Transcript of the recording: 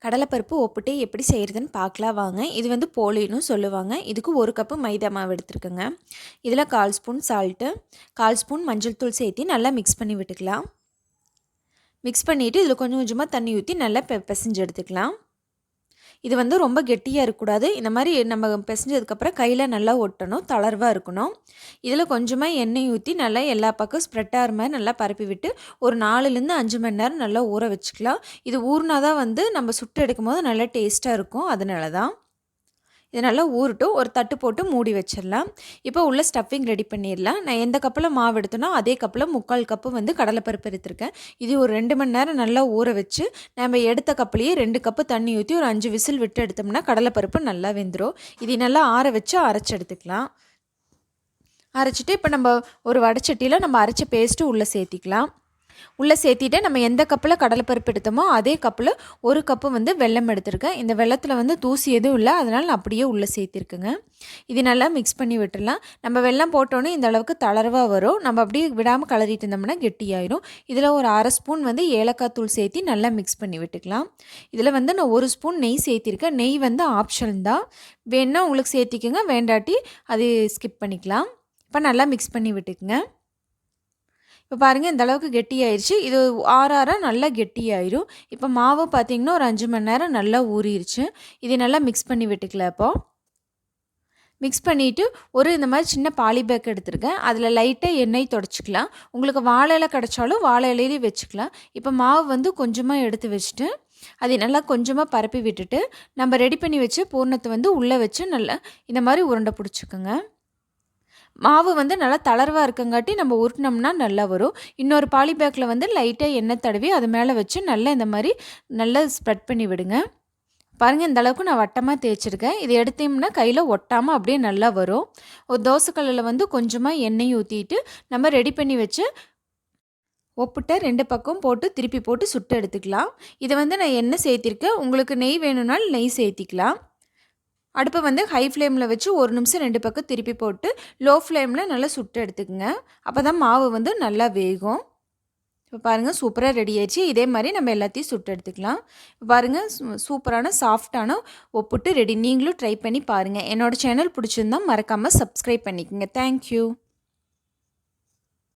கடலைப்பருப்பு ஒப்புட்டு எப்படி செய்கிறதுன்னு பார்க்கலாம் வாங்க. இது வந்து போலின்னு சொல்லுவாங்க. இதுக்கு 1 கப்பு மைதா மாவு எடுத்துருக்கேங்க. இதில் 1/4 ஸ்பூன் சால்ட்டு, 1/4 ஸ்பூன் மஞ்சள் தூள் சேர்த்து நல்லா மிக்ஸ் பண்ணி விட்டுக்கலாம். மிக்ஸ் பண்ணிவிட்டு இதில் கொஞ்சம் கொஞ்சமாக தண்ணி ஊற்றி நல்லா பிசைஞ்சு எடுத்துக்கலாம். இது வந்து ரொம்ப கெட்டியாக இருக்கக்கூடாது. இந்த மாதிரி நம்ம பிசைஞ்சதுக்கப்புறம் கையில் நல்லா ஒட்டணும், தளர்வாக இருக்கணும். இதில் கொஞ்சமாக எண்ணெய் ஊற்றி நல்லா எல்லா பக்கம் ஸ்ப்ரெட் ஆகிற மாதிரி நல்லா பரப்பி விட்டு ஒரு 4லேருந்து 5 மணி நேரம் நல்லா ஊற வச்சுக்கலாம். இது ஊறினா தான் வந்து நம்ம சுட்டு எடுக்கும் போது நல்லா டேஸ்ட்டாக இருக்கும். அதனால தான் இது நல்லா ஊறட்டும். ஒரு தட்டு போட்டு மூடி வச்சிடலாம். இப்போ உள்ள ஸ்டஃபிங் ரெடி பண்ணிடலாம். நான் எந்த கப்பில் மாவு எடுத்தனோ அதே கப்பில் 3/4 கப்பு வந்து கடலைப்பருப்பு எடுத்திருக்கேன். இது ஒரு 2 மணி நேரம் நல்லா ஊற வச்சு நம்ம எடுத்த கப்புலேயே 2 கப்பு தண்ணி ஊற்றி ஒரு 5 விசில் விட்டு எடுத்தோம்னா கடலைப்பருப்பு நல்லா வெந்துடும். இது நல்லா ஆற வச்சு அரைச்சி எடுத்துக்கலாம். அரைச்சிட்டு இப்போ நம்ம ஒரு வடைச்சட்டியில் நம்ம அரைச்ச பேஸ்ட்டு உள்ளே சேர்த்திக்கலாம். உள்ளே சேர்த்திட்டு நம்ம எந்த கப்பில் கடலைப்பருப்பு எடுத்தோமோ அதே கப்பில் 1 கப்பு வந்து வெல்லம் எடுத்திருக்கேன். இந்த வெல்லத்தில் வந்து தூசி எதுவும் இல்லை, அதனால் நான் அப்படியே உள்ளே சேர்த்திருக்கேங்க. இது நல்லா மிக்ஸ் பண்ணி விட்டுடலாம். நம்ம வெல்லம் போட்டோன்னே இந்த அளவுக்கு தளர்வாக வரும். நம்ம அப்படியே விடாமல் கலரிட்டு இருந்தோம்னா கெட்டியாயிரும். இதில் ஒரு 1/2 ஸ்பூன் வந்து ஏலக்காய் தூள் சேர்த்தி நல்லா மிக்ஸ் பண்ணி விட்டுக்கலாம். இதில் வந்து நான் 1 ஸ்பூன் நெய் சேர்த்திருக்கேன். நெய் வந்து ஆப்ஷன் தான், வேணால் உங்களுக்கு சேர்த்திக்கோங்க, வேண்டாட்டி அது ஸ்கிப் பண்ணிக்கலாம். இப்போ நல்லா மிக்ஸ் பண்ணி விட்டுக்குங்க. இப்போ பாருங்கள் இந்த அளவுக்கு கெட்டியாயிருச்சு. இது ஆற நல்லா கெட்டியாயிரும். இப்போ மாவு பார்த்திங்கன்னா ஒரு 5 மணி நேரம் நல்லா ஊறிடுச்சு. இது நல்லா மிக்ஸ் பண்ணி விட்டுக்கலாம். இப்போது மிக்ஸ் பண்ணிவிட்டு ஒரு இந்த மாதிரி சின்ன பாலி பேக் எடுத்துருக்கேன். அதில் லைட்டாக எண்ணெய் தொடச்சிக்கலாம். உங்களுக்கு வாழை இலை கிடச்சாலும் வாழை இலையிலே வச்சுக்கலாம். இப்போ மாவு வந்து கொஞ்சமாக எடுத்து வச்சுட்டு அதை நல்லா கொஞ்சமாக பரப்பி விட்டுட்டு நம்ம ரெடி பண்ணி வச்சு பூர்ணத்தை வந்து உள்ளே வச்சு நல்லா இந்த மாதிரி உருண்டை பிடிச்சிக்கோங்க. மாவு வந்து நல்லா தளர்வாக இருக்கங்காட்டி நம்ம உருட்டினோம்னா நல்லா வரும். இன்னொரு பாலி பேக்கில் வந்து லைட்டாக எண்ணெய் தடவி அது மேலே வச்சு நல்லா இந்த மாதிரி நல்லா ஸ்ப்ரெட் பண்ணி விடுங்க. பாருங்கள் இந்த அளவுக்கு நான் வட்டமாக தேய்ச்சிருக்கேன். இது எடுத்தோம்னா கையில் ஒட்டாமல் அப்படியே நல்லா வரும். ஒரு தோசைக்கல்லில் வந்து கொஞ்சமாக எண்ணெய் ஊற்றிட்டு நம்ம ரெடி பண்ணி வச்சு ஒப்புட்ட 2 பக்கம் போட்டு திருப்பி போட்டு சுட்டு எடுத்துக்கலாம். இதை வந்து நான் எண்ணெய் சேர்த்திருக்கேன். உங்களுக்கு நெய் வேணும்னாலும் நெய் சேர்த்திக்கலாம். அடுப்பை வந்து ஹை ஃப்ளேமில் வச்சு 1 நிமிஷம் 2 பக்கம் திருப்பி போட்டு லோ ஃப்ளேமில் நல்லா சுட்டு எடுத்துக்கோங்க. அப்போ தான் மாவு வந்து நல்லா வேகும். இப்போ பாருங்கள் சூப்பராக ரெடி ஆயிடுச்சு. இதே மாதிரி நம்ம எல்லாத்தையும் சுட்டு எடுத்துக்கலாம். இப்போ பாருங்கள் சூப்பரான சாஃப்டான ஒப்புட்டு ரெடி. நீங்களும் ட்ரை பண்ணி பாருங்கள். என்னோடய சேனல் பிடிச்சிருந்தால் மறக்காமல் சப்ஸ்கிரைப் பண்ணிக்கோங்க. தேங்க்யூ.